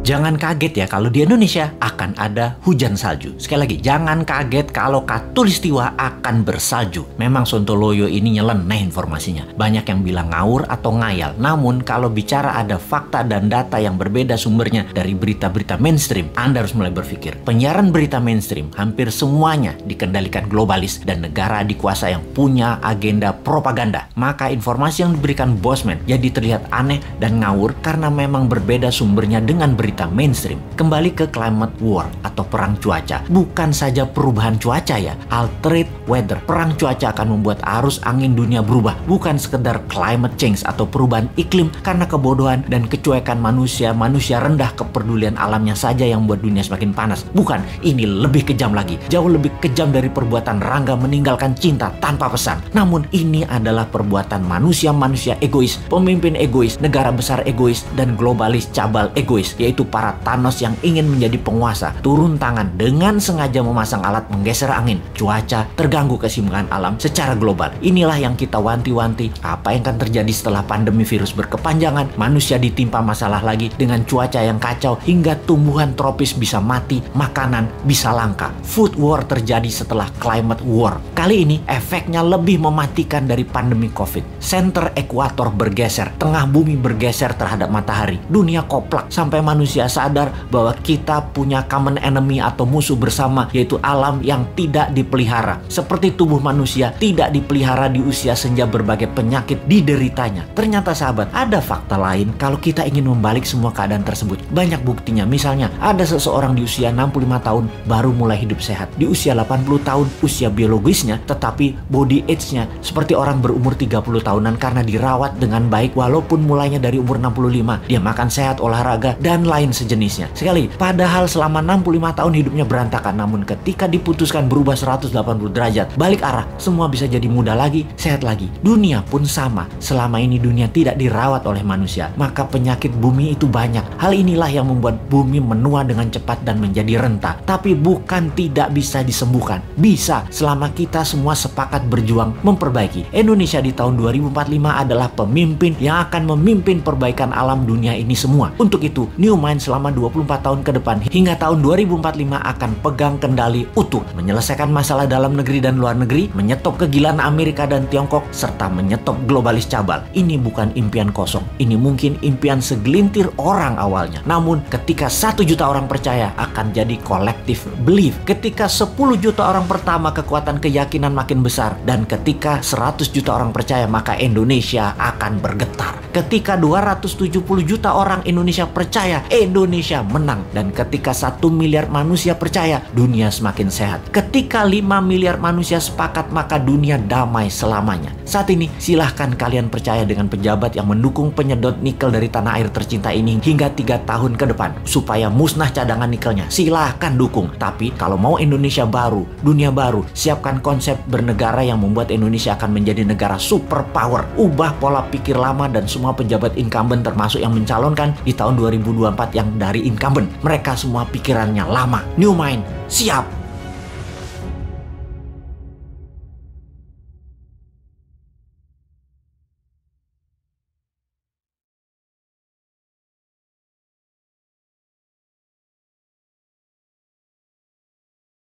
Jangan kaget ya kalau di Indonesia akan ada hujan salju. Sekali lagi, jangan kaget kalau Katulistiwa akan bersalju. Memang Sontoloyo ini nyeleneh informasinya. Banyak yang bilang ngawur atau ngayal. Namun kalau bicara ada fakta dan data yang berbeda sumbernya dari berita-berita mainstream, Anda harus mulai berpikir. Penyiaran berita mainstream hampir semuanya dikendalikan globalis dan negara dikuasa yang punya agenda propaganda. Maka informasi yang diberikan Bosman jadi terlihat aneh dan ngawur karena memang berbeda sumbernya dengan berita mainstream. Kembali ke climate war atau perang cuaca. Bukan saja perubahan cuaca ya, altered weather. Perang cuaca akan membuat arus angin dunia berubah. Bukan sekedar climate change atau perubahan iklim karena kebodohan dan kecuekan manusia rendah kepedulian alamnya saja yang membuat dunia semakin panas. Bukan, ini lebih kejam lagi. Jauh lebih kejam dari perbuatan Rangga meninggalkan cinta tanpa pesan. Namun ini adalah perbuatan manusia-manusia egois, pemimpin egois, negara besar egois, dan globalis cabal egois, yaitu para Thanos yang ingin menjadi penguasa, turun tangan dengan sengaja memasang alat menggeser angin, cuaca, terganggu keseimbangan alam secara global. Inilah yang kita wanti-wanti, apa yang akan terjadi setelah pandemi virus berkepanjangan, manusia ditimpa masalah lagi dengan cuaca yang kacau hingga tumbuhan tropis bisa mati, makanan bisa langka. Food war terjadi setelah climate war. Kali ini efeknya lebih mematikan dari pandemi COVID. Center ekuator bergeser, tengah bumi bergeser terhadap matahari. Dunia koplak sampai manusia sadar bahwa kita punya common enemy atau musuh bersama, yaitu alam yang tidak dipelihara. Seperti tubuh manusia tidak dipelihara di usia senja, berbagai penyakit dideritanya. Ternyata sahabat, ada fakta lain kalau kita ingin membalik semua keadaan tersebut. Banyak buktinya. Misalnya, ada seseorang di usia 65 tahun baru mulai hidup sehat. Di usia 80 tahun usia biologisnya, tetapi body age-nya seperti orang berumur 30 tahunan karena dirawat dengan baik walaupun mulainya dari umur 65. Dia makan sehat, olahraga, dan lain sejenisnya. Sekali, padahal selama 65 tahun hidupnya berantakan, namun ketika diputuskan berubah 180 derajat, balik arah, semua bisa jadi muda lagi, sehat lagi. Dunia pun sama. Selama ini dunia tidak dirawat oleh manusia, maka penyakit bumi itu banyak. Hal inilah yang membuat bumi menua dengan cepat dan menjadi renta. Tapi bukan tidak bisa disembuhkan. Bisa, selama kita semua sepakat berjuang memperbaiki. Indonesia di tahun 2045 adalah pemimpin yang akan memimpin perbaikan alam dunia ini semua. Untuk itu, New Mind selama 24 tahun ke depan hingga tahun 2045 akan pegang kendali utuh, menyelesaikan masalah dalam negeri dan luar negeri, menyetop kegilaan Amerika dan Tiongkok, serta menyetop globalis cabal. Ini bukan impian kosong. Ini mungkin impian segelintir orang awalnya. Namun, ketika 1 juta orang percaya, akan jadi collective belief. Ketika 10 juta orang pertama, kekuatan keyakinan makin besar. Dan ketika 100 juta orang percaya, maka Indonesia akan bergetar. Ketika 270 juta orang Indonesia percaya, Indonesia menang. Dan ketika 1 miliar manusia percaya, dunia semakin sehat. Ketika 5 miliar manusia sepakat, maka dunia damai selamanya. Saat ini, silahkan kalian percaya dengan pejabat yang mendukung penyedot nikel dari tanah air tercinta ini hingga 3 tahun ke depan, supaya musnah cadangan nikelnya. Silahkan dukung. Tapi kalau mau Indonesia baru, dunia baru, siapkan konsep bernegara yang membuat Indonesia akan menjadi negara superpower. Ubah pola pikir lama dan semua pejabat incumbent, termasuk yang mencalonkan di tahun 2024 yang dari incumbent. Mereka semua pikirannya lama. New Mind, siap!